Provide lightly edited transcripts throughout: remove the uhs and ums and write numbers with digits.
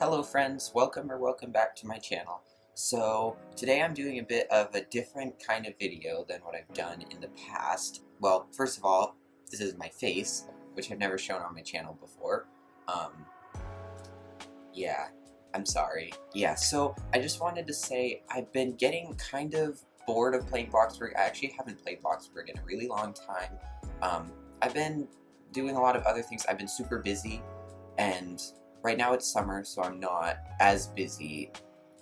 Hello friends, welcome back to my channel. So today I'm doing a bit of a different kind of video than what I've done in the past. Well, first of all, this is my face, which I've never shown on my channel before. Yeah, I'm sorry. Yeah, so I just wanted to say I've been getting kind of bored of playing Bloxburg. I actually haven't played Bloxburg in a really long time. I've been doing a lot of other things. I've been super busy, and right now it's summer, so I'm not as busy.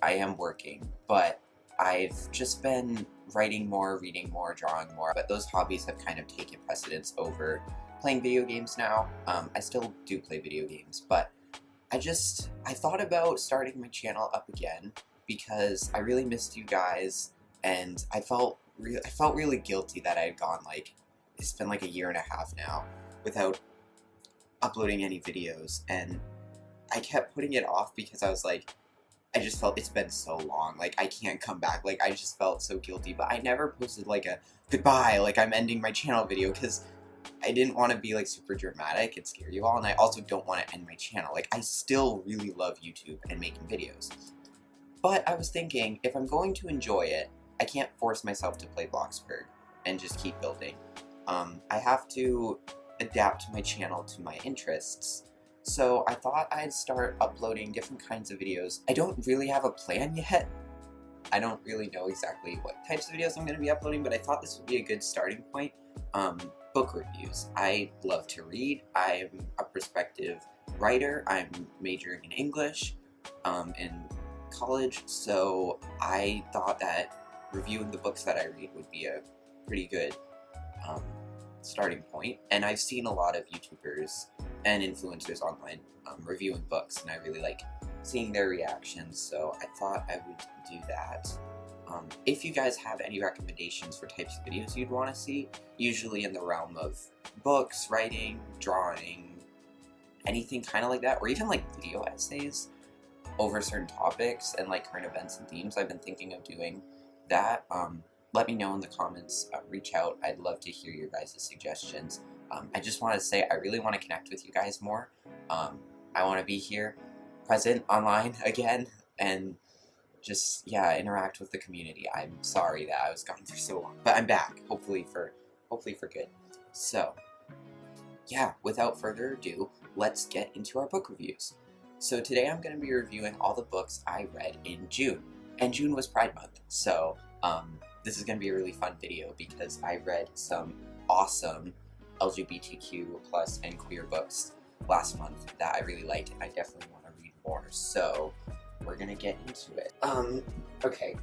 I am working, but I've just been writing more, reading more, drawing more, but those hobbies have kind of taken precedence over playing video games now. I still do play video games, but I thought about starting my channel up again because I really missed you guys, and I felt really guilty that I had gone, like, it's been like a year and a half now without uploading any videos, and I kept putting it off because I was like, I just felt it's been so long, like, I can't come back, like, I just felt so guilty, but I never posted, like, a goodbye, like, I'm ending my channel video, because I didn't want to be, like, super dramatic and scare you all, and I also don't want to end my channel. Like, I still really love YouTube and making videos. But I was thinking, if I'm going to enjoy it, I can't force myself to play Bloxburg and just keep building. I have to adapt my channel to my interests. So I thought I'd start uploading different kinds of videos. I don't really have a plan yet. I don't really know exactly what types of videos I'm going to be uploading, but I thought this would be a good starting point. Book reviews. I love to read. I'm a prospective writer. I'm majoring in English in college, so I thought that reviewing the books that I read would be a pretty good starting point. And I've seen a lot of YouTubers and influencers online reviewing books, and I really like seeing their reactions, so I thought I would do that. If you guys have any recommendations for types of videos you'd want to see, usually in the realm of books, writing, drawing, anything kind of like that, or even like video essays over certain topics and like current events and themes, I've been thinking of doing that. Let me know in the comments, reach out. I'd love to hear your guys' suggestions. I just want to say I really want to connect with you guys more. I want to be here, present online again, and just, yeah, interact with the community. I'm sorry that I was gone for so long, but I'm back, hopefully for good. So, yeah, without further ado, let's get into our book reviews. So today I'm going to be reviewing all the books I read in June, and June was Pride Month, so this is going to be a really fun video because I read some awesome LGBTQ+ and queer books last month that I really liked, and I definitely want to read more, so we're gonna get into it. Okay,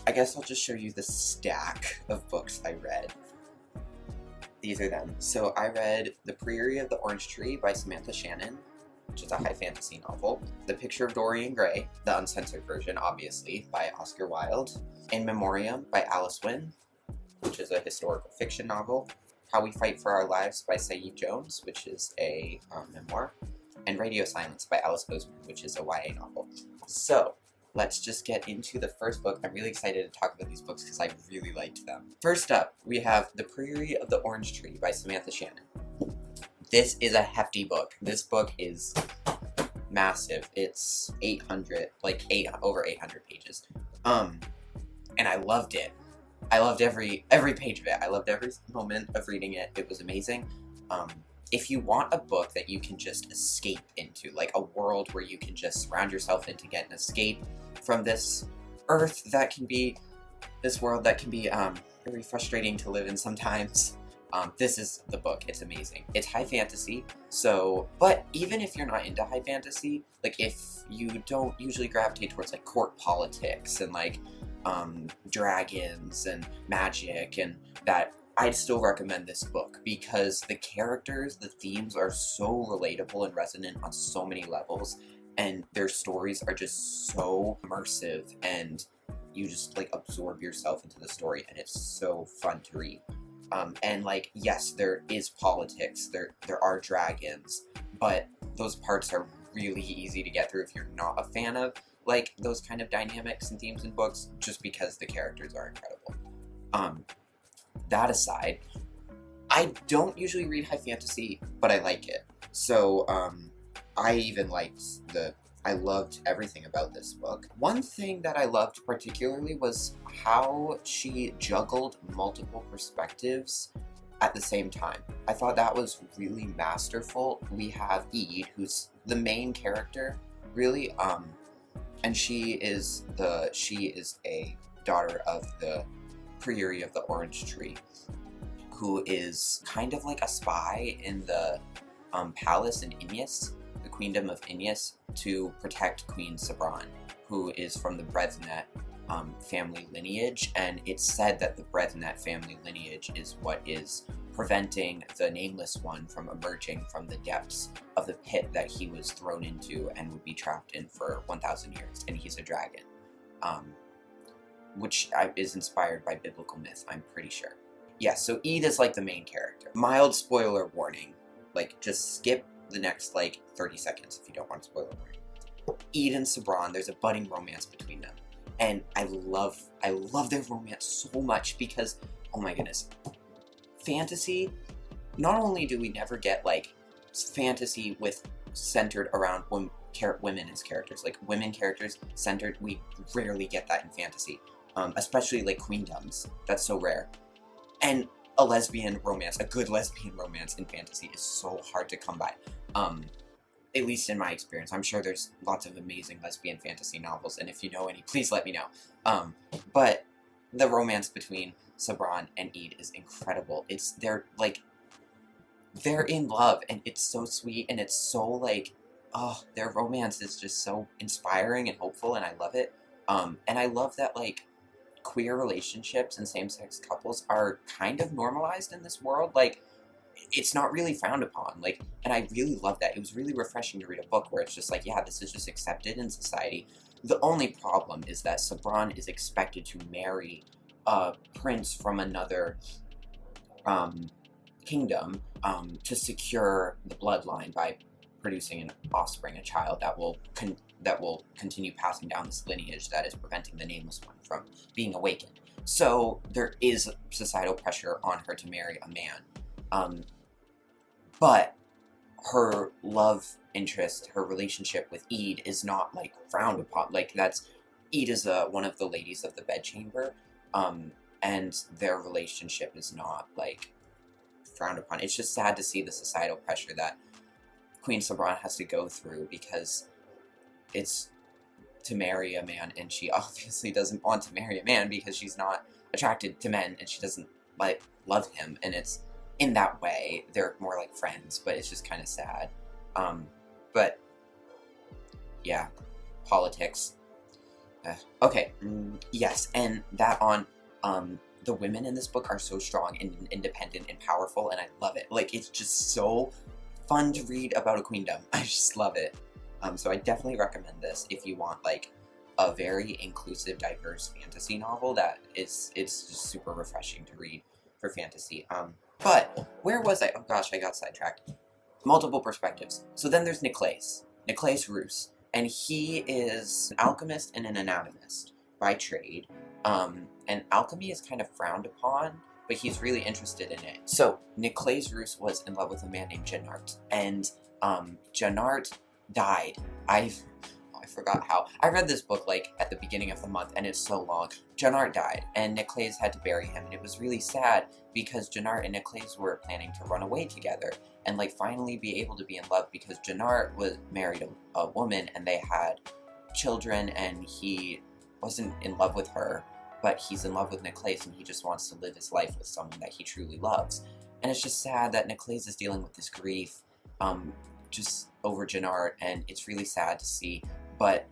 I guess I'll just show you the stack of books I read. These are them. So I read The Priory of the Orange Tree by Samantha Shannon, which is a high fantasy novel. The Picture of Dorian Gray, the uncensored version, obviously, by Oscar Wilde. In Memoriam by Winn, which is a historical fiction novel. How We Fight for Our Lives by Saeed Jones, which is a memoir. And Radio Silence by Oseman, which is a YA novel. So, let's just get into the first book. I'm really excited to talk about these books because I really liked them. First up, we have The Priory of the Orange Tree by Samantha Shannon. This is a hefty book. This book is massive. It's over 800 pages. And I loved it. I loved every page of it. I loved every moment of reading it. It was amazing. If you want a book that you can just escape into, like a world where you can just surround yourself in to get an escape from this earth that can be, this world that can be very frustrating to live in sometimes, this is the book. It's amazing. It's high fantasy, so, but even if you're not into high fantasy, like if you don't usually gravitate towards like court politics and like dragons and magic and that, I'd still recommend this book because the characters, the themes are so relatable and resonant on so many levels, and their stories are just so immersive, and you just like absorb yourself into the story, and it's so fun to read. And like, yes, there is politics, there are dragons, but those parts are really easy to get through if you're not a fan of like those kind of dynamics and themes in books, just because the characters are incredible. That aside, I don't usually read high fantasy, but I like it. So, I even liked the I loved everything about this book. One thing that I loved particularly was how she juggled multiple perspectives at the same time. I thought that was really masterful. We have Eid, who's the main character, really, and she is a daughter of the Priory of the Orange Tree, who is kind of like a spy in the palace in Inyas, the Queendom of Inyas, to protect Queen Sabran, who is from the Breathnet family lineage, and it's said that the Breathnet family lineage is what is preventing the Nameless One from emerging from the depths of the pit that he was thrown into and would be trapped in for 1,000 years, and he's a dragon, which is inspired by biblical myth, I'm pretty sure. Yeah, so Eid is like the main character. Mild spoiler warning, like just skip the next like 30 seconds if you don't want a spoiler warning. Eid and Sabran, there's a budding romance between them, and I love their romance so much because, oh my goodness, fantasy, not only do we never get like fantasy with centered around women as characters, like women characters centered, we rarely get that in fantasy, especially like queendoms, that's so rare. And a lesbian romance, a good lesbian romance in fantasy is so hard to come by, at least in my experience. I'm sure there's lots of amazing lesbian fantasy novels, and if you know any, please let me know. But the romance between Sabran and Eid is incredible. They're in love, and it's so sweet, and it's so like, oh, their romance is just so inspiring and hopeful, and I love it. And I love that like queer relationships and same-sex couples are kind of normalized in this world. Like, it's not really frowned upon, like, and I really love that. It was really refreshing to read a book where it's just like, yeah, this is just accepted in society. The only problem is that Sabran is expected to marry a prince from another kingdom to secure the bloodline by producing an offspring, a child that will continue passing down this lineage that is preventing the Nameless One from being awakened. So there is societal pressure on her to marry a man. But her love interest, her relationship with Eid is not like frowned upon. Like Eid is one of the ladies of the bedchamber, and their relationship is not like frowned upon. It's just sad to see the societal pressure that Queen Sabran has to go through, because it's to marry a man, and she obviously doesn't want to marry a man because she's not attracted to men and she doesn't like love him, and it's in that way they're more like friends, but it's just kind of sad. But yeah, politics. Okay, yes, and that on the women in this book are so strong and independent and powerful, and I love it. Like, it's just so fun to read about a queendom. I just love it. So I definitely recommend this if you want like a very inclusive, diverse fantasy novel it's just super refreshing to read for fantasy. But where was I? Oh gosh, I got sidetracked. Multiple perspectives. So then there's Nicolaes Roos, and he is an alchemist and an anatomist by trade. And alchemy is kind of frowned upon, but he's really interested in it. So Nicolaes Roos was in love with a man named Janart, and Janart died. I forgot how. I read this book like at the beginning of the month, and it's so long. Janart died, and Nicolaes had to bury him, and it was really sad because Janart and Nicolaes were planning to run away together and like finally be able to be in love, because Janart was married a woman and they had children, and he wasn't in love with her, but he's in love with Nicolaes, and he just wants to live his life with someone that he truly loves. And it's just sad that Nicolaes is dealing with this grief just over Janart, and it's really sad to see. But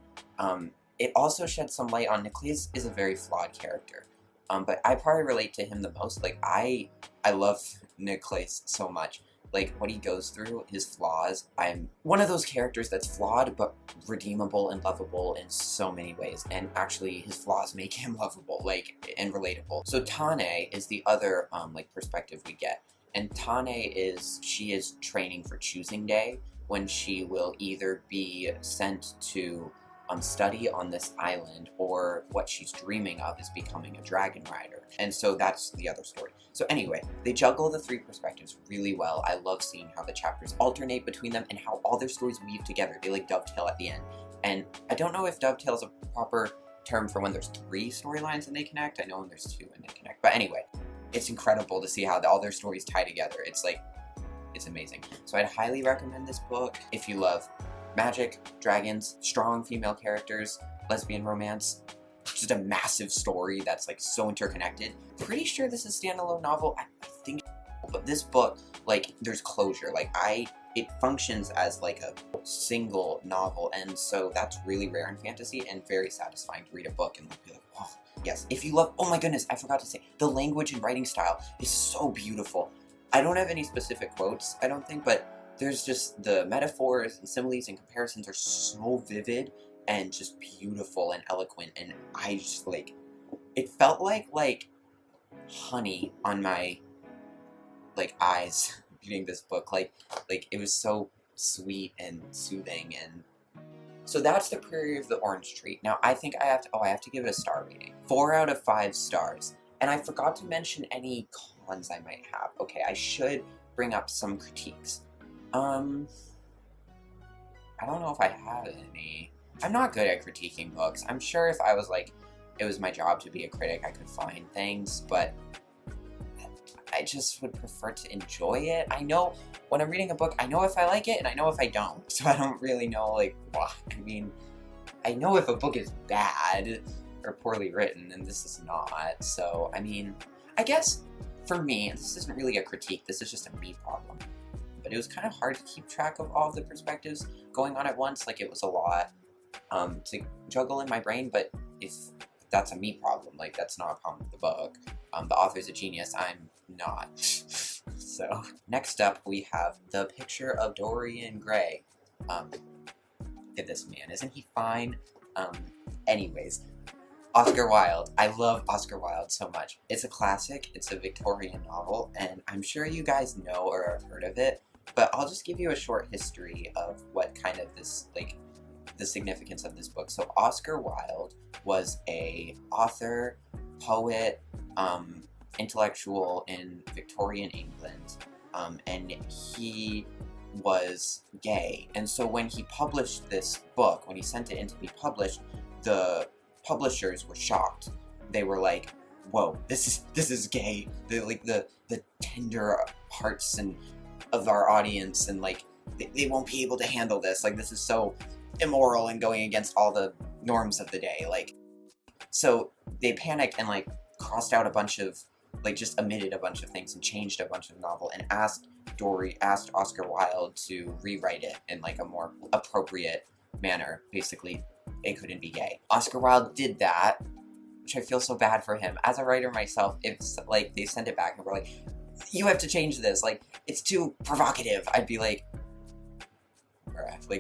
it also sheds some light on Nicolaes is a very flawed character. But I probably relate to him the most. Like, I love Nicolaes so much. Like, what he goes through, his flaws. I'm one of those characters that's flawed, but redeemable and lovable in so many ways. And actually, his flaws make him lovable, like, and relatable. So Tane is the other, like, perspective we get. And Tane she is training for choosing day, when she will either be sent to study on this island, or what she's dreaming of is becoming a dragon rider. And so that's the other story. So anyway, they juggle the three perspectives really well. I love seeing how the chapters alternate between them and how all their stories weave together. They like dovetail at the end. And I don't know if dovetail is a proper term for when there's 3 storylines and they connect. I know when there's 2 and they connect. But anyway, it's incredible to see how all their stories tie together. It's like, it's amazing. So I'd highly recommend this book if you love magic, dragons, strong female characters, lesbian romance, just a massive story that's like so interconnected. Pretty sure this is a standalone novel. I think, but this book, like, there's closure. Like, it functions as like a single novel, and so that's really rare in fantasy and very satisfying to read a book and be like, oh, yes. If you love, oh my goodness, I forgot to say, the language and writing style is so beautiful. I don't have any specific quotes, I don't think, but there's just the metaphors and similes and comparisons are so vivid and just beautiful and eloquent, and I just, like, it felt like honey on my, like, eyes reading this book. Like it was so sweet and soothing. And so that's the Priory of the Orange Tree. Now I think I have to give it a star rating. 4 out of 5 stars. And I forgot to mention any cons I might have. Okay, I should bring up some critiques. I don't know if I have any. I'm not good at critiquing books. I'm sure if I was like, it was my job to be a critic, I could find things, but I just would prefer to enjoy it. I know when I'm reading a book, I know if I like it and I know if I don't. So I don't really know, like, why. I mean, I know if a book is bad or poorly written, and this is not. So, I mean, I guess for me, this isn't really a critique, this is just a me problem. But it was kind of hard to keep track of all of the perspectives going on at once. Like, it was a lot to juggle in my brain, but if that's a me problem, like, that's not a problem with the book. The author's a genius, I'm not. So, next up we have The Picture of Dorian Gray. Look at this man, isn't he fine? Anyways, Oscar Wilde. I love Oscar Wilde so much. It's a classic, it's a Victorian novel, and I'm sure you guys know or have heard of it, but I'll just give you a short history of what kind of this, like, the significance of this book. So Oscar Wilde was a author, poet, intellectual in Victorian England, and he was gay. And so when he published this book, when he sent it in to be published, the publishers were shocked. They were like, "Whoa, this is gay." The tender hearts and of our audience, and like they won't be able to handle this. Like, this is so immoral and going against all the norms of the day. Like, so they panicked and like crossed out a bunch of, like, just omitted a bunch of things and changed a bunch of the novel and asked Oscar Wilde to rewrite it in like a more appropriate manner. Basically, it couldn't be gay. Oscar Wilde did that, which I feel so bad for him. As a writer myself, if like they sent it back and were like, "You have to change this, like, it's too provocative," I'd be like,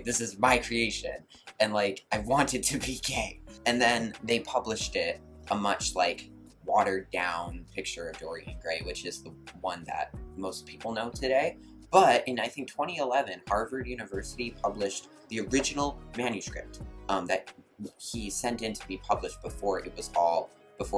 this is my creation, and like I want it to be gay. And then they published it, a much like watered down picture of Dorian Gray, which is the one that most people know today. But in, I think, 2011, Harvard University published the original manuscript that he sent in to be published before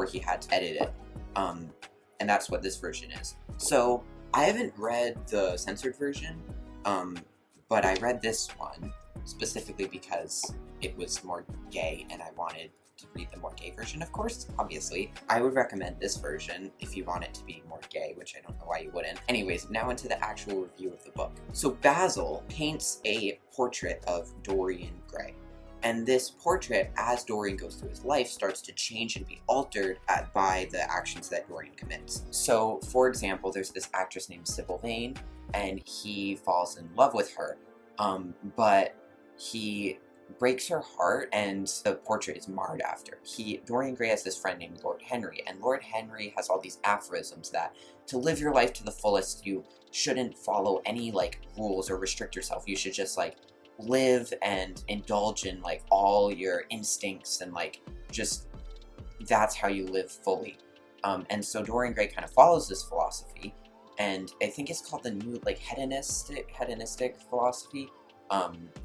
he had to edit it. And that's what this version is. So I haven't read the censored version, but I read this one specifically because it was more gay and I wanted to read the more gay version, of course, obviously. I would recommend this version if you want it to be more gay, which I don't know why you wouldn't. Anyways, now into the actual review of the book. So Basil paints a portrait of Dorian Gray. And this portrait, as Dorian goes through his life, starts to change and be altered by the actions that Dorian commits. So, for example, there's this actress named Sybil Vane, and he falls in love with her, but he breaks her heart, and the portrait is marred after. Dorian Gray has this friend named Lord Henry, and Lord Henry has all these aphorisms that to live your life to the fullest, you shouldn't follow any, like, rules or restrict yourself. You should just, like, live and indulge in, like, all your instincts, and, like, just, that's how you live fully. And so Dorian Gray kind of follows this philosophy, and I think it's called the new, like, hedonistic philosophy,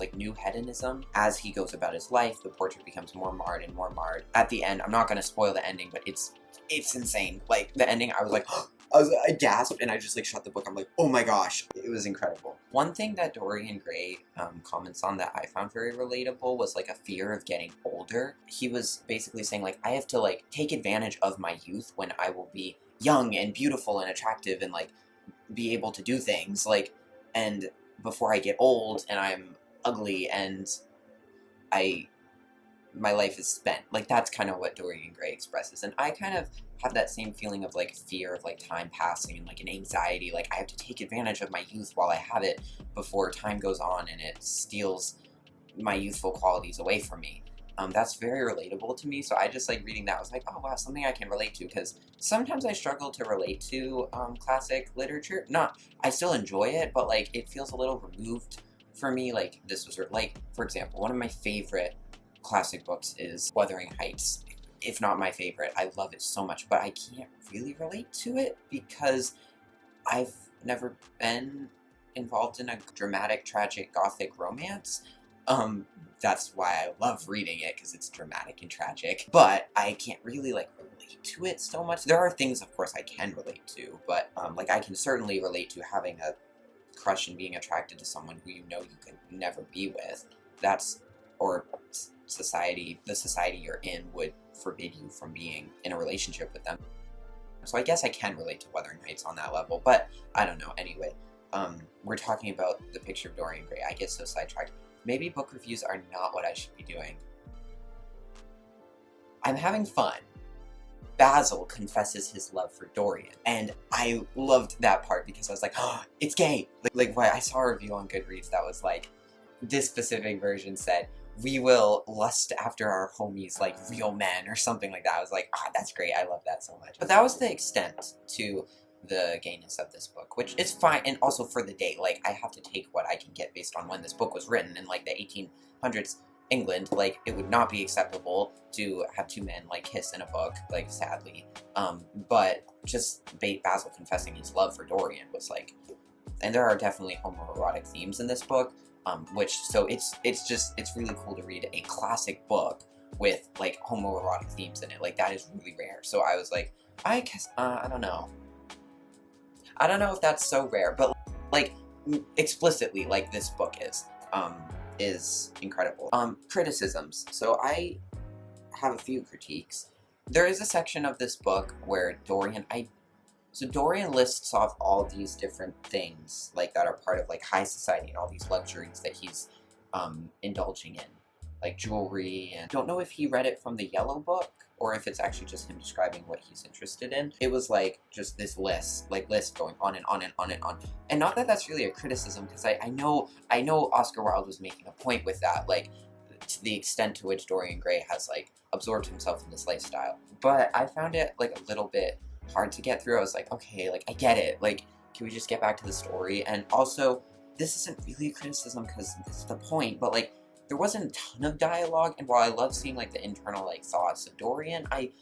like new hedonism. As he goes about his life, the portrait becomes more marred and more marred. At the end, I'm not going to spoil the ending, but it's insane. Like, the ending, I was like, oh, I gasped and I just like shut the book. I'm like, oh my gosh, it was incredible. One thing that Dorian Gray comments on that I found very relatable was like a fear of getting older. He was basically saying like, I have to like take advantage of my youth when I will be young and beautiful and attractive and like be able to do things like, and before I get old and I'm ugly and my life is spent. Like, that's kind of what Dorian Gray expresses. And I kind of have that same feeling of, like, fear of, like, time passing and, like, an anxiety. Like, I have to take advantage of my youth while I have it before time goes on and it steals my youthful qualities away from me. That's very relatable to me, so I just, like, reading that, I was like, oh, wow, something I can relate to, because sometimes I struggle to relate to classic literature. Not, I still enjoy it, but, like, it feels a little removed for me. Like, this was, like, for example, one of my favorite classic books is Wuthering Heights. If not my favorite, I love it so much, but I can't really relate to it because I've never been involved in a dramatic, tragic, gothic romance. That's why I love reading it, because it's dramatic and tragic, but I can't really, like, relate to it so much. There are things, of course, I can relate to, but, like, I can certainly relate to having a crush and being attracted to someone who you know you could never be with. That's, or society, the society you're in would forbid you from being in a relationship with them. So I guess I can relate to Wuthering Heights on that level, but I don't know. Anyway, we're talking about the picture of Dorian Gray. I get so sidetracked. Maybe book reviews are not what I should be doing. I'm having fun. Basil confesses his love for Dorian, and I loved that part because I was like, oh, it's gay! Like, I saw a review on Goodreads that was like, this specific version said, we will lust after our homies like real men, or something like that. I was like, that's great, I love that so much. But that was the extent to the gayness of this book, which is fine, and also for the date, like, I have to take what I can get based on when this book was written in, like, the 1800s England. Like, it would not be acceptable to have two men, like, kiss in a book, like, sadly. But just Basil confessing his love for Dorian was, like, and there are definitely homoerotic themes in this book, so it's really cool to read a classic book with, like, homoerotic themes in it. Like, that is really rare. So I was like, I guess, I don't know. I don't know if that's so rare, but, like, explicitly, like, this book is incredible. Criticisms. So I have a few critiques. There is a section of this book where Dorian lists off all these different things, like, that are part of, like, high society and all these luxuries that he's, indulging in. Like, jewelry, and don't know if he read it from the Yellow Book, or if it's actually just him describing what he's interested in. It was, like, just this list going on and on and on and on. And not that that's really a criticism, because I know Oscar Wilde was making a point with that, like, to the extent to which Dorian Gray has, like, absorbed himself in this lifestyle. But I found it, like, a little bit hard to get through. I was like, okay, like, I get it. Like, can we just get back to the story? And also, this isn't really a criticism, because this is the point, but, like, there wasn't a ton of dialogue, and while I love seeing, like, the internal, like, thoughts of Dorian, I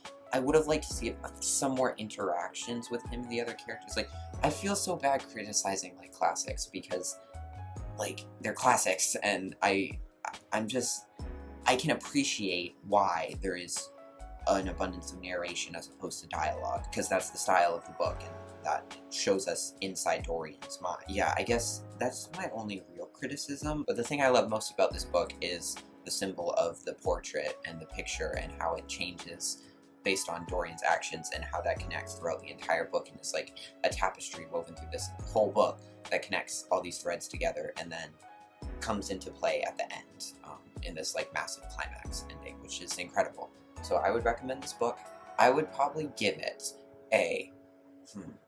would have liked to see some more interactions with him and the other characters. Like, I feel so bad criticizing, like, classics, because, like, they're classics, and I can appreciate why there is an abundance of narration as opposed to dialogue, because that's the style of the book, and that shows us inside Dorian's mind. Yeah, I guess that's my only real criticism, but the thing I love most about this book is the symbol of the portrait and the picture, and how it changes based on Dorian's actions, and how that connects throughout the entire book, and it's like a tapestry woven through this whole book that connects all these threads together, and then comes into play at the end, in this, like, massive climax ending, which is incredible. So I would recommend this book. I would probably give it a,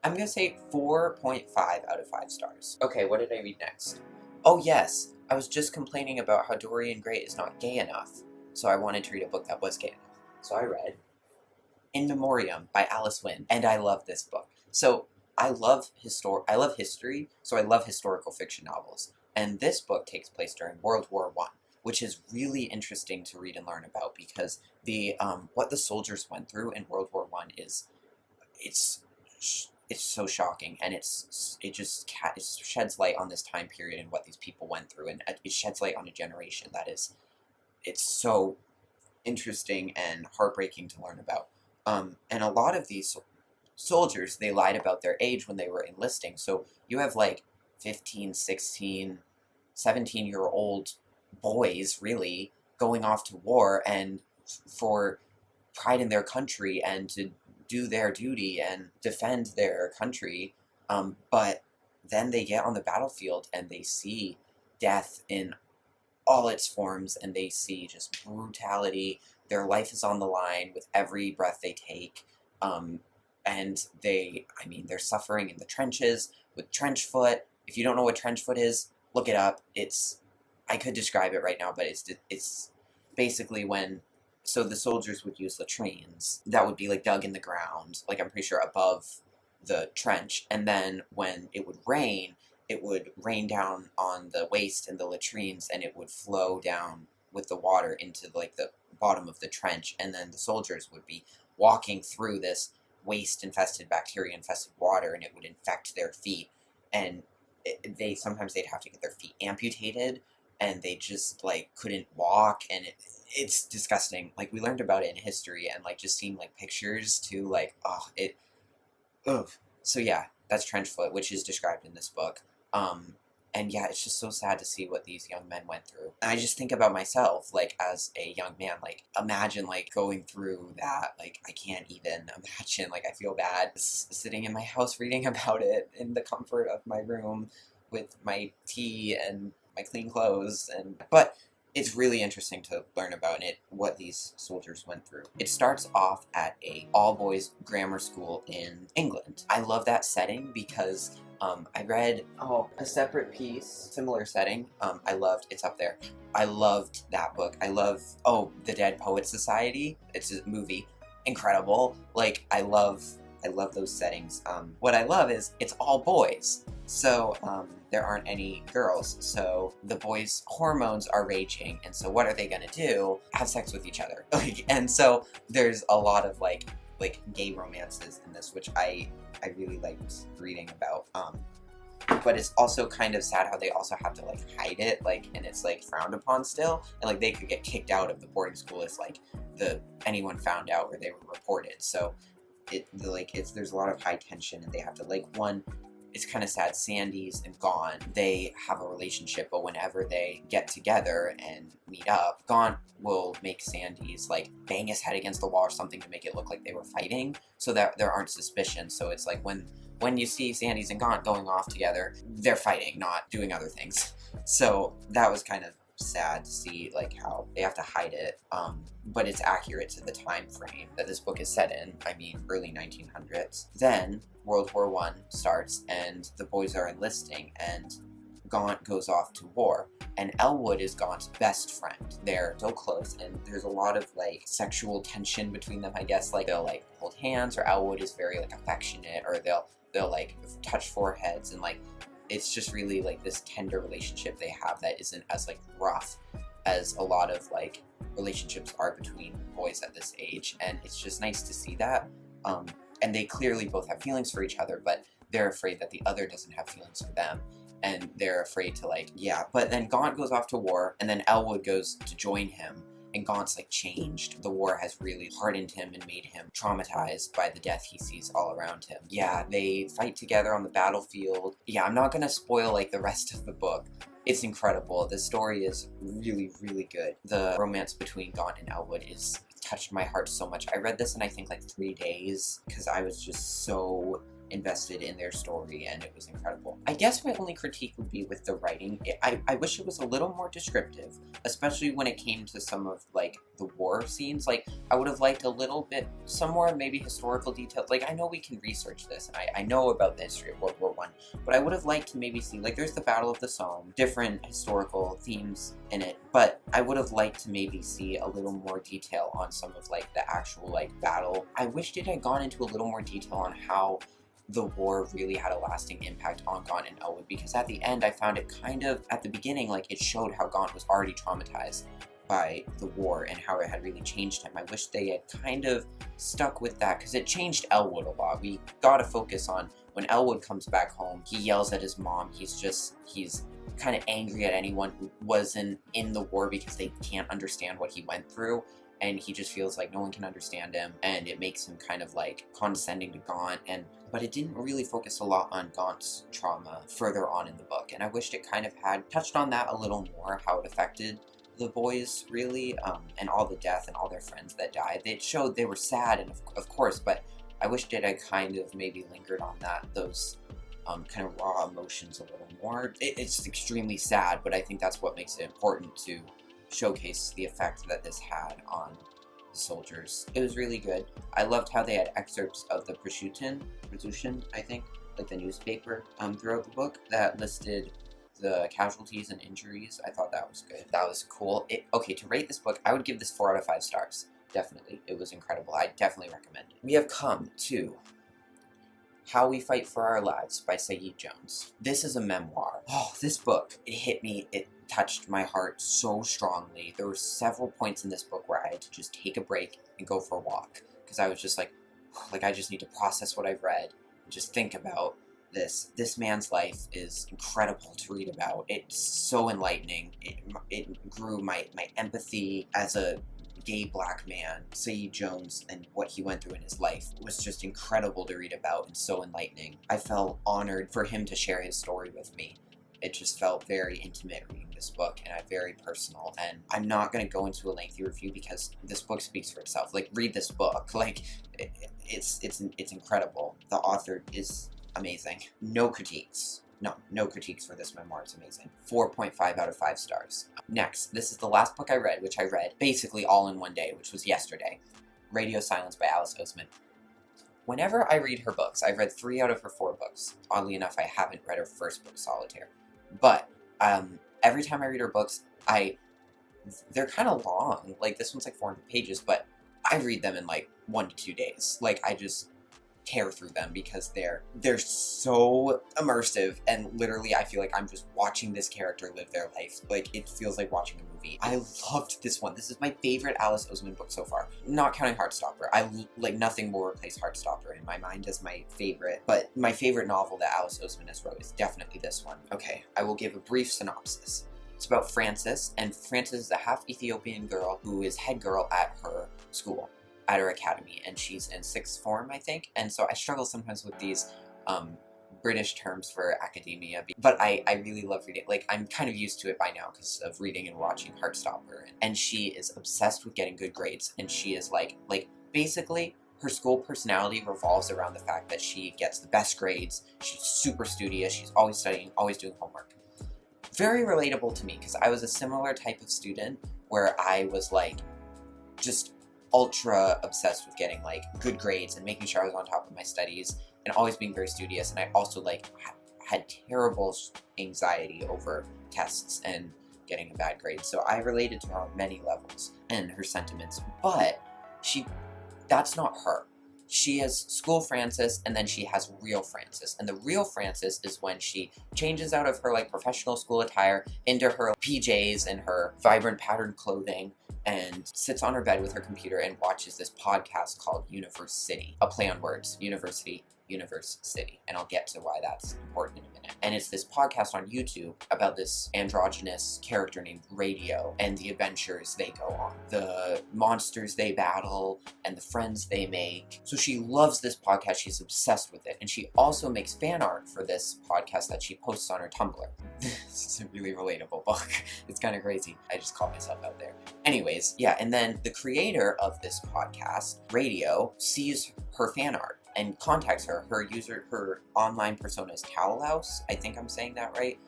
I'm gonna say 4.5 out of 5 stars. Okay, what did I read next? Oh yes, I was just complaining about how Dorian Gray is not gay enough, so I wanted to read a book that was gay enough. So I read In Memoriam by Alice Winn, and I love this book. So I love history, so I love historical fiction novels. And this book takes place during World War I, which is really interesting to read and learn about, because the what the soldiers went through in World War I it's so shocking, and it sheds light on this time period and what these people went through, and it sheds light on a generation that it's so interesting and heartbreaking to learn about. And a lot of these soldiers, they lied about their age when they were enlisting. So you have like 15, 16, 17-year-old boys really going off to war and for pride in their country and to do their duty and defend their country. But then they get on the battlefield and they see death in all its forms, and they see just brutality. Their life is on the line with every breath they take. And they're suffering in the trenches with trench foot. If you don't know what trench foot is, look it up. I could describe it right now, but it's basically so the soldiers would use latrines that would be like dug in the ground, like I'm pretty sure above the trench, and then when it would rain down on the waste and the latrines, and it would flow down with the water into like the bottom of the trench, and then the soldiers would be walking through this waste-infested, bacteria-infested water, and it would infect their feet, and sometimes they'd have to get their feet amputated, and they just like couldn't walk, and it's disgusting. Like, we learned about it in history, and like just seeing like pictures too, like, ugh. So yeah, that's trench foot, which is described in this book. And yeah, it's just so sad to see what these young men went through. And I just think about myself, like, as a young man, like, imagine, like, going through that. Like, I can't even imagine. Like, I feel bad sitting in my house reading about it in the comfort of my room with my tea and my clean clothes. But it's really interesting to learn about it, what these soldiers went through. It starts off at a all-boys grammar school in England. I love that setting because I read a separate piece, similar setting. It's up there. I loved that book. I love The Dead Poets Society. It's a movie, incredible. Like, I love those settings. What I love is it's all boys. So there aren't any girls. So the boys' hormones are raging, and so what are they gonna do? Have sex with each other. And so there's a lot of like gay romances in this, which I really liked reading about. But it's also kind of sad how they also have to like hide it, like, and it's like frowned upon still, and like they could get kicked out of the boarding school if like anyone found out or they were reported. So there's a lot of high tension, and they have to it's kind of sad. Sandy's and Gaunt, they have a relationship, but whenever they get together and meet up, Gaunt will make Sandy's like bang his head against the wall or something to make it look like they were fighting, so that there aren't suspicions. So it's like when you see Sandy's and Gaunt going off together, they're fighting, not doing other things. So that was kind of sad to see, like, how they have to hide it, but it's accurate to the time frame that this book is set in. I mean, early 1900s. Then World War I starts, and the boys are enlisting, and Gaunt goes off to war, and Elwood is Gaunt's best friend. They're so close, and there's a lot of like sexual tension between them, I guess. Like, they'll like hold hands, or Elwood is very like affectionate, or they'll like touch foreheads, and like it's just really like this tender relationship they have that isn't as like rough as a lot of like relationships are between boys at this age, and it's just nice to see that. And they clearly both have feelings for each other, but they're afraid that the other doesn't have feelings for them, and they're afraid to but then Gaunt goes off to war, and then Elwood goes to join him, and Gaunt's like changed. The war has really hardened him and made him traumatized by the death he sees all around him. Yeah, they fight together on the battlefield. Yeah, I'm not gonna spoil like the rest of the book. It's incredible. The story is really, really good. The romance between Gaunt and Elwood touched my heart so much. I read this in I think like 3 days because I was just so invested in their story, and it was incredible. I guess my only critique would be with the writing. I wish it was a little more descriptive, especially when it came to some of like the war scenes. Like, I would have liked a little bit, some more maybe historical details. Like, I know we can research this, and I know about the history of World War I, but I would have liked to maybe see, like, there's the Battle of the Somme, different historical themes in it, but I would have liked to maybe see a little more detail on some of like the actual like battle. I wished it had gone into a little more detail on how the war really had a lasting impact on Gaunt and Elwood, because at the end I found it kind of, at the beginning, like, it showed how Gaunt was already traumatized by the war and how it had really changed him. I wish they had kind of stuck with that, because it changed Elwood a lot. We gotta focus on when Elwood comes back home, he yells at his mom. He's kind of angry at anyone who wasn't in the war because they can't understand what he went through. and he just feels like no one can understand him, and it makes him kind of like condescending to Gaunt, but it didn't really focus a lot on Gaunt's trauma further on in the book, and I wished it kind of had touched on that a little more, how it affected the boys, really, and all the death and all their friends that died. It showed they were sad, and of course, but I wished it had kind of maybe lingered on those kind of raw emotions a little more. It's extremely sad, but I think that's what makes it important to showcase the effect that this had on the soldiers. It was really good. I loved how they had excerpts of the Prasutin, I think, like the newspaper, throughout the book that listed the casualties and injuries. I thought that was good. That was cool. Okay, to rate this book, I would give this 4 out of 5 stars. Definitely. It was incredible. I definitely recommend it. We have come to How We Fight for Our Lives by Saeed Jones. This is a memoir. Oh, this book, it hit me. It touched my heart so strongly. There were several points in this book where I had to just take a break and go for a walk, because I was just like I just need to process what I've read and just think about this. This man's life is incredible to read about. It's so enlightening. It grew my empathy as a gay black man. Saeed Jones and what he went through in his life was just incredible to read about and so enlightening. I felt honored for him to share his story with me. It just felt very intimate reading this book, and very personal. And I'm not going to go into a lengthy review because this book speaks for itself. Like, read this book. Like, it's incredible. The author is amazing. No critiques. No critiques for this memoir. It's amazing. 4.5 out of 5 stars. Next, this is the last book I read, which I read basically all in one day, which was yesterday. Radio Silence by Alice Oseman. Whenever I read her books, I've read 3 out of her 4 books. Oddly enough, I haven't read her first book, Solitaire. But every time I read her books, they're kind of long. Like, this one's like 400 pages, but I read them in like 1 to 2 days. Like, I just tear through them because they're so immersive, and literally I feel like I'm just watching this character live their life. Like, it feels like watching a movie. I loved this one. This is my favorite Alice Oseman book so far, not counting Heartstopper. Nothing will replace Heartstopper in my mind as my favorite, but my favorite novel that Alice Oseman has wrote is definitely this one. Okay, I will give a brief synopsis. It's about Frances, and Frances is a half Ethiopian girl who is head girl at her school, at her academy, and she's in 6th form, I think, and so I struggle sometimes with these British terms for academia, but I really love reading. Like, I'm kind of used to it by now because of reading and watching Heartstopper, and she is obsessed with getting good grades, and she is like basically her school personality revolves around the fact that she gets the best grades. She's super studious, she's always studying, always doing homework. Very relatable to me, because I was a similar type of student where I was like just ultra obsessed with getting like good grades and making sure I was on top of my studies and always being very studious, and I also like had terrible anxiety over tests and getting a bad grade, so I related to her on many levels and her sentiments. But that's not her. She has school Frances, and then she has real Frances, and the real Frances is when she changes out of her like professional school attire into her PJs and her vibrant patterned clothing and sits on her bed with her computer and watches this podcast called Universe City. A play on words. University, Universe City. And I'll get to why that's important in a minute. And it's this podcast on YouTube about this androgynous character named Radio and the adventures they go on, the monsters they battle, and the friends they make. So she loves this podcast. She's obsessed with it. And she also makes fan art for this podcast that she posts on her Tumblr. This is a really relatable book. It's kind of crazy. I just call myself out there. Anyways, yeah, and then the creator of this podcast, Radio, sees her fan art and contacts her. Her online persona is Towel House. I think I'm saying that right.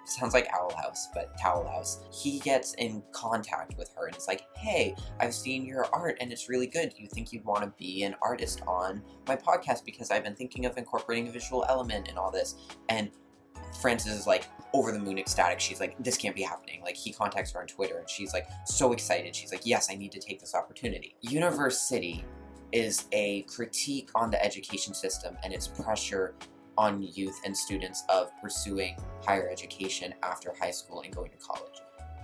Sounds like Owl House, but Towel House. He gets in contact with her and is like, hey, I've seen your art and it's really good. Do you think you'd want to be an artist on my podcast? Because I've been thinking of incorporating a visual element and all this. And Frances is like over the moon ecstatic. She's like, this can't be happening. Like, he contacts her on Twitter and she's like so excited. She's like, yes, I need to take this opportunity. Universe City is a critique on the education system and its pressure on youth and students of pursuing higher education after high school and going to college.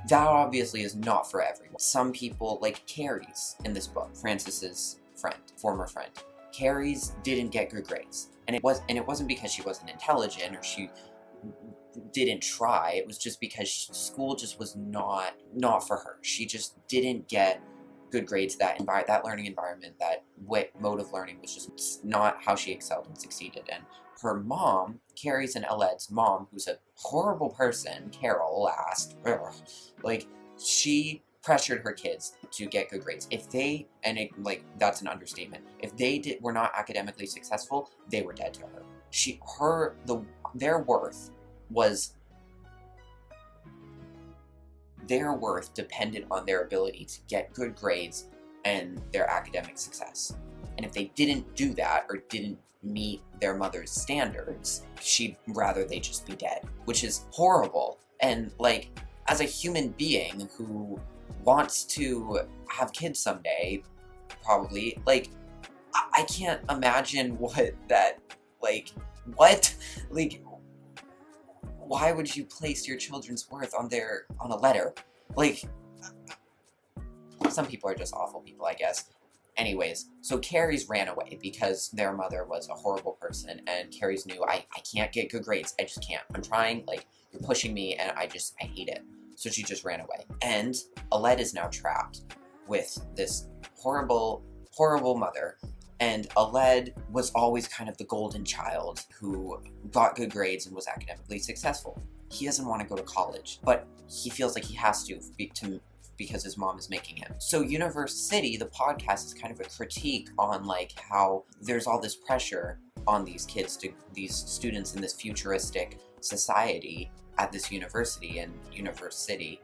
That obviously is not for everyone. Some people, like Carrie's in this book, Frances's friend, former friend. Carrie's didn't get good grades. And it wasn't because she wasn't intelligent or she didn't try. It was just because school just was not for her. She just didn't get good grades, that learning environment, that mode of learning was just not how she excelled and succeeded. And her mom, Carrie's and Aled's mom, who's a horrible person, Carol, like, she pressured her kids to get good grades. If they, and it, like, that's an understatement, if they were not academically successful, they were dead to her. Their worth depended on their ability to get good grades and their academic success. And if they didn't do that, or didn't meet their mother's standards, she'd rather they just be dead, which is horrible. And, like, as a human being who wants to have kids someday, probably, like, I can't imagine what, why would you place your children's worth on a letter? Like, some people are just awful people, I guess. Anyways, so Carrie's ran away because their mother was a horrible person, and Carrie's knew, I can't get good grades, I just can't. I'm trying, like, you're pushing me, and I hate it. So she just ran away. And Aled is now trapped with this horrible, horrible mother. And Aled was always kind of the golden child who got good grades and was academically successful. He doesn't want to go to college, but he feels like he has to because his mom is making him. So Universe City, the podcast, is kind of a critique on, like, how there's all this pressure on these students in this futuristic society at this university in Universe City,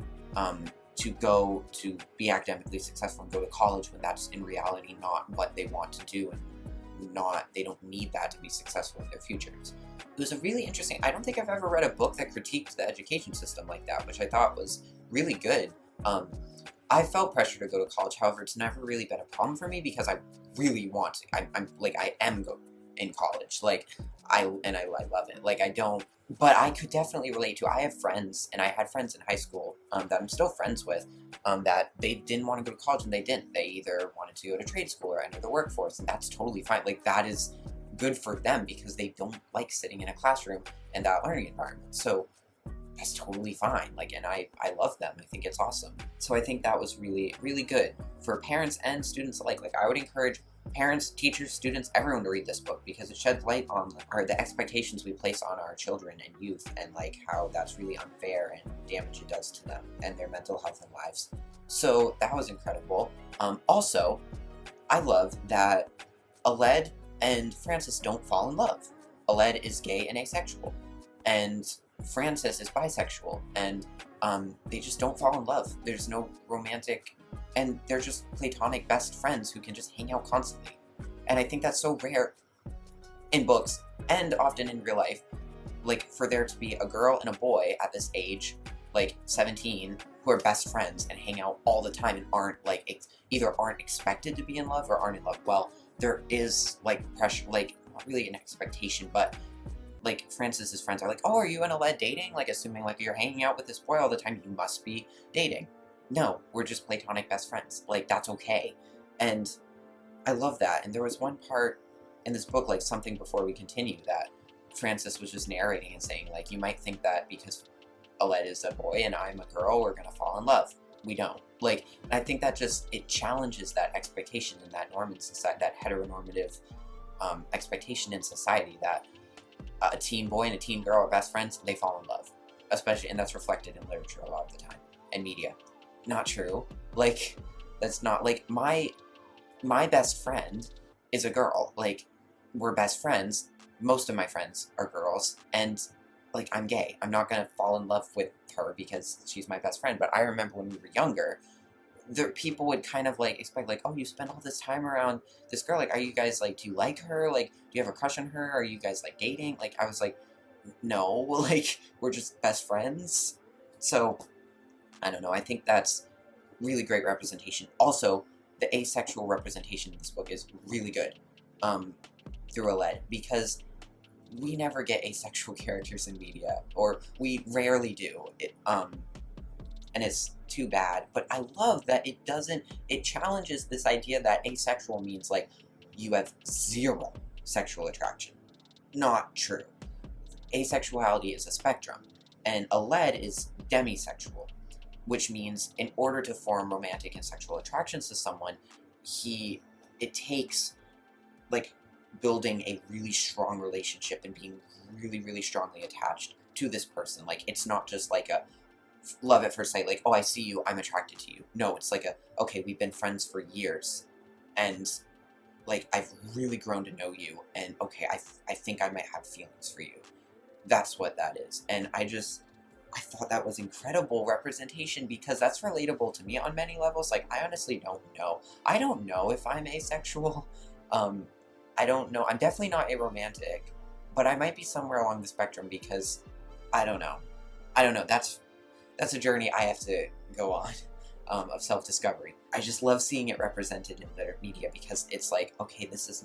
to be academically successful and go to college, when that's in reality not what they want to do, and they don't need that to be successful in their futures. It was a really interesting, I don't think I've ever read a book that critiqued the education system like that, which I thought was really good. I felt pressure to go to college, however, it's never really been a problem for me because I really want to. I am in college, like, I love it. Like, but I could definitely relate to, I have friends, and I had friends in high school, that I'm still friends with, that they didn't want to go to college, and they didn't. They either wanted to go to trade school or enter the workforce, and that's totally fine. Like, that is good for them because they don't like sitting in a classroom and that learning environment. So that's totally fine. Like, and I love them. I think it's awesome. So I think that was really, really good for parents and students alike. Like, I would encourage parents, teachers, students, everyone to read this book because it sheds light on the expectations we place on our children and youth, and, like, how that's really unfair and damage it does to them and their mental health and lives. So that was incredible. Also, I love that Aled and Francis don't fall in love. Aled is gay and asexual, and Francis is bisexual, and they just don't fall in love. There's no romantic, and they're just platonic best friends who can just hang out constantly. And I think that's so rare in books and often in real life, like, for there to be a girl and a boy at this age, like 17, who are best friends and hang out all the time and aren't, like, either aren't expected to be in love or aren't in love. Well, there is, like, pressure, like, not really an expectation, but, like, Francis's friends are like, oh, are you and Aled dating? Like, assuming, like, you're hanging out with this boy all the time, you must be dating. No, we're just platonic best friends. Like, that's okay. And I love that. And there was one part in this book, like, something before we continue, that Francis was just narrating and saying, like, you might think that because Aled is a boy and I'm a girl, we're gonna fall in love. We don't. Like, I think that just, it challenges that expectation and that norm in society, that heteronormative expectation in society, that a teen boy and a teen girl are best friends, they fall in love. Especially, and that's reflected in literature a lot of the time, and media. Not true. Like, that's not, like, my best friend is a girl. Like, we're best friends. Most of my friends are girls, and, like, I'm gay. I'm not gonna fall in love with her because she's my best friend. But I remember when we were younger, people would kind of, like, expect, like, oh, you spend all this time around this girl. Like, are you guys, like, do you like her? Like, do you have a crush on her? Are you guys, like, dating? Like, I was like, no, like, we're just best friends. So, I don't know, I think that's really great representation. Also, the asexual representation in this book is really good, through Aled, because we never get asexual characters in media, or we rarely do, and it's too bad, but I love that it challenges this idea that asexual means, like, you have zero sexual attraction. Not true. Asexuality is a spectrum, and Aled is demisexual. which means in order to form romantic and sexual attractions to someone, it takes, like, building a really strong relationship and being really, really strongly attached to this person. Like, it's not just like a love at first sight, like, oh, I see you, I'm attracted to you. No, it's like okay, we've been friends for years, and, like, I've really grown to know you, and, okay, I think I might have feelings for you. That's what that is. And I thought that was incredible representation, because that's relatable to me on many levels. Like, I honestly don't know. I don't know if I'm asexual. I don't know. I'm definitely not aromantic, but I might be somewhere along the spectrum, because I don't know. That's a journey I have to go on, of self-discovery. I just love seeing it represented in the media, because it's like, okay, it's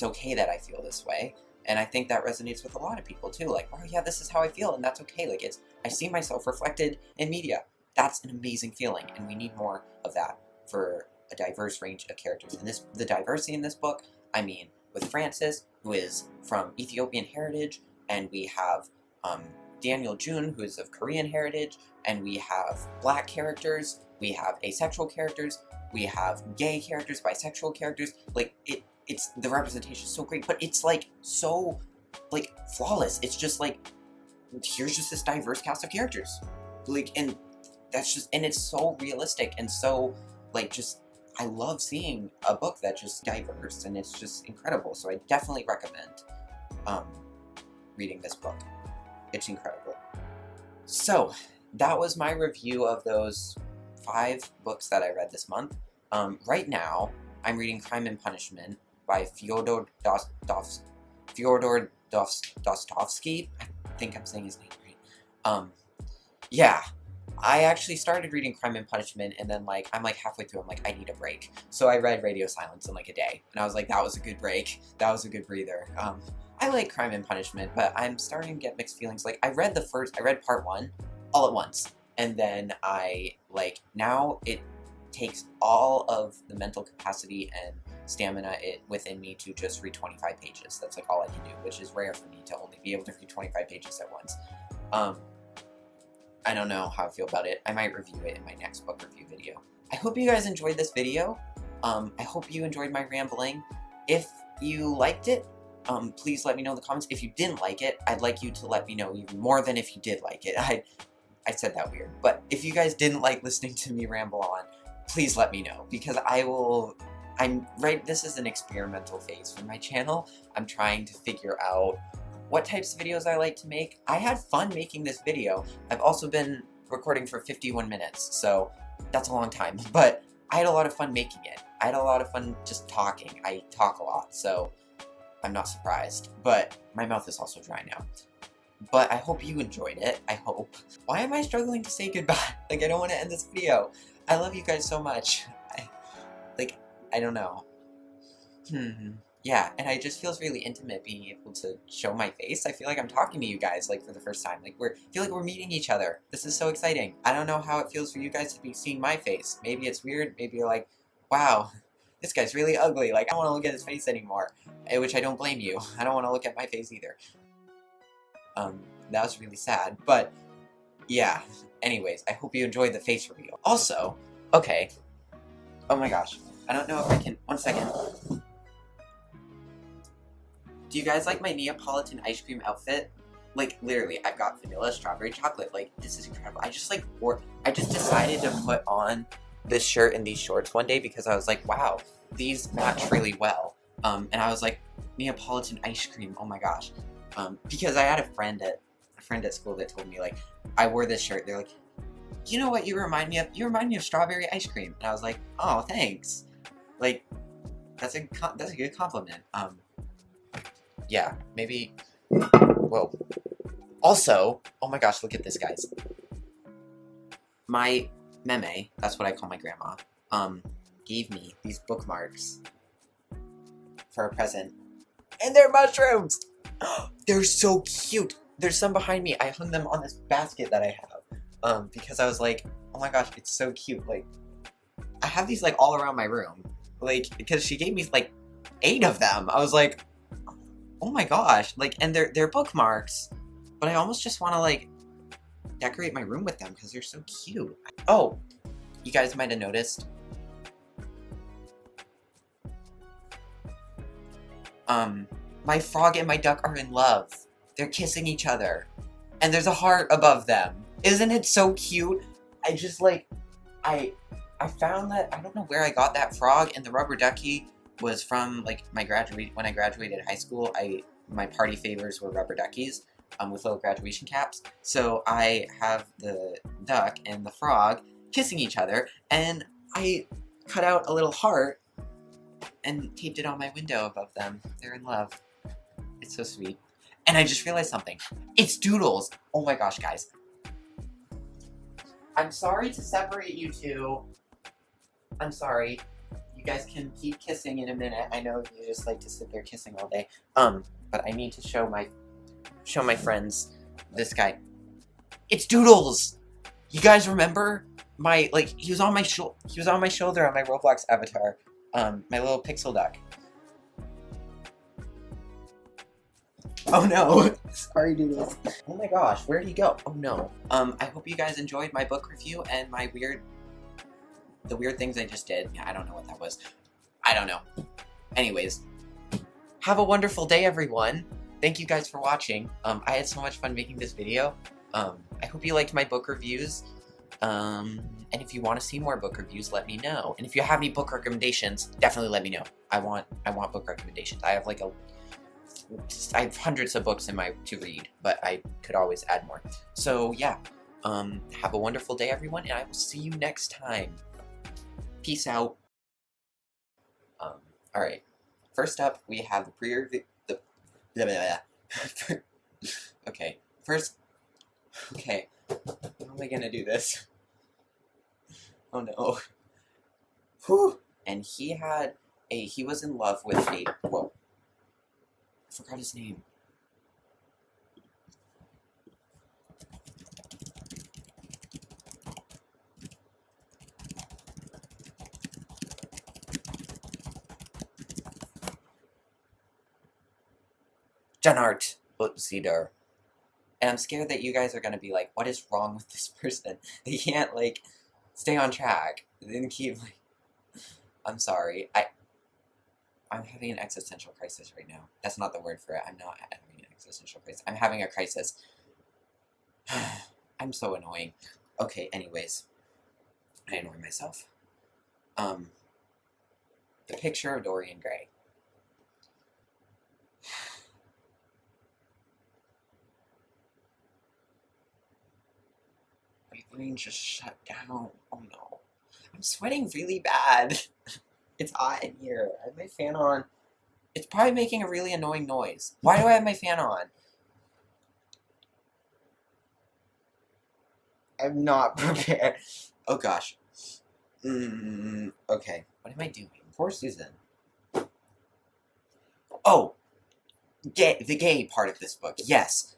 okay that I feel this way. And I think that resonates with a lot of people too. Like, oh yeah, this is how I feel, and that's okay. Like, I see myself reflected in media. That's an amazing feeling, and we need more of that for a diverse range of characters. And the diversity in this book, I mean, with Francis, who is from Ethiopian heritage, and we have Daniel June, who is of Korean heritage, and we have black characters, we have asexual characters, we have gay characters, bisexual characters. Like, it's the representation is so great, but it's like so, like, flawless. It's just like, here's just this diverse cast of characters, like, and that's just, and it's so realistic and so, like, just, I love seeing a book that's just diverse, and it's just incredible. So I definitely recommend reading this book. It's incredible. So that was my review of those 5 books that I read this month. Right now, I'm reading Crime and Punishment by Fyodor Dostoevsky. I think I'm saying his name right. Yeah, I actually started reading Crime and Punishment, and then, like, I'm like halfway through, I'm like, I need a break. So I read Radio Silence in like a day, and I was like, that was a good break. That was a good breather. I like Crime and Punishment, but I'm starting to get mixed feelings. Like, I read part 1 all at once, and then now it takes all of the mental capacity and stamina within me to just read 25 pages. That's, like, all I can do, which is rare for me to only be able to read 25 pages at once. I don't know how I feel about it. I might review it in my next book review video. I hope you guys enjoyed this video. I hope you enjoyed my rambling. If you liked it, please let me know in the comments. If you didn't like it, I'd like you to let me know even more than if you did like it. I said that weird. But if you guys didn't like listening to me ramble on, please let me know, because this is an experimental phase for my channel. I'm trying to figure out what types of videos I like to make. I had fun making this video. I've also been recording for 51 minutes, so that's a long time, but I had a lot of fun making it. I had a lot of fun just talking. I talk a lot, so I'm not surprised, but my mouth is also dry now. But I hope you enjoyed it. I hope. Why am I struggling to say goodbye? Like, I don't want to end this video. I love you guys so much. I don't know. Yeah, and it just feels really intimate being able to show my face. I feel like I'm talking to you guys, like, for the first time. Like, I feel like we're meeting each other. This is so exciting. I don't know how it feels for you guys to be seeing my face. Maybe it's weird. Maybe you're like, wow, this guy's really ugly. Like, I don't want to look at his face anymore. Which I don't blame you. I don't want to look at my face either. That was really sad. But, yeah. Anyways, I hope you enjoyed the face reveal. Also, okay. Oh my gosh. I don't know if I can... One second. Do you guys like my Neapolitan ice cream outfit? Like, literally, I've got vanilla, strawberry, chocolate. Like, this is incredible. I just decided to put on this shirt and these shorts one day because I was like, wow, these match really well. And I was like, Neapolitan ice cream, oh my gosh. Because I had a friend at school that told me, like, I wore this shirt. They're like, you know what you remind me of? You remind me of strawberry ice cream. And I was like, oh, thanks. Like, that's a good compliment. Yeah, maybe, whoa. Also, oh my gosh, look at this, guys. My meme, that's what I call my grandma, gave me these bookmarks for a present. And they're mushrooms! They're so cute! There's some behind me. I hung them on this basket that I have, because I was like, oh my gosh, it's so cute. Like, I have these, like, all around my room. Like, because she gave me, like, 8 of them. I was like, oh my gosh, like, and they're bookmarks, but I almost just want to, like, decorate my room with them because they're so cute. Oh, you guys might have noticed. My frog and my duck are in love. They're kissing each other. And there's a heart above them. Isn't it so cute? I just like, I found that, I don't know where I got that frog, and the rubber ducky was from like when I graduated high school. My party favors were rubber duckies with little graduation caps. So I have the duck and the frog kissing each other, and I cut out a little heart and taped it on my window above them. They're in love. It's so sweet. And I just realized something. It's Doodles. Oh my gosh, guys. I'm sorry to separate you two. I'm sorry. You guys can keep kissing in a minute. I know you just like to sit there kissing all day. But I need to show my friends this guy. It's Doodles. You guys remember he was on my shoulder on my Roblox avatar. My little pixel duck. Oh no! Sorry, Doodles. Oh my gosh, where'd he go? Oh no. I hope you guys enjoyed my book review and the weird things I just did. Yeah, I don't know what that was. I don't know. Anyways, have a wonderful day, everyone. Thank you guys for watching. I had so much fun making this video. I hope you liked my book reviews. And if you want to see more book reviews, let me know. And if you have any book recommendations, definitely let me know. I want book recommendations. I have hundreds of books to read, but I could always add more. So yeah, have a wonderful day, everyone, and I will see you next time. Peace out. All right. First up, we have the Priory. Okay. First. Okay. How am I gonna do this? Oh no. Whew. And he was in love with a. Whoa. I forgot his name. Janart Cedar. And I'm scared that you guys are gonna be like, what is wrong with this person? They can't, like, stay on track. They didn't keep, like... I'm sorry. I'm having an existential crisis right now. That's not the word for it. I'm not having an existential crisis. I'm having a crisis. I'm so annoying. Okay, anyways. I annoy myself. The picture of Dorian Gray. My brain just shut down. Oh no. I'm sweating really bad. It's hot in here. I have my fan on. It's probably making a really annoying noise. Why do I have my fan on? I'm not prepared. Oh gosh. Okay. What am I doing? Poor Susan. Oh! The gay part of this book. Yes.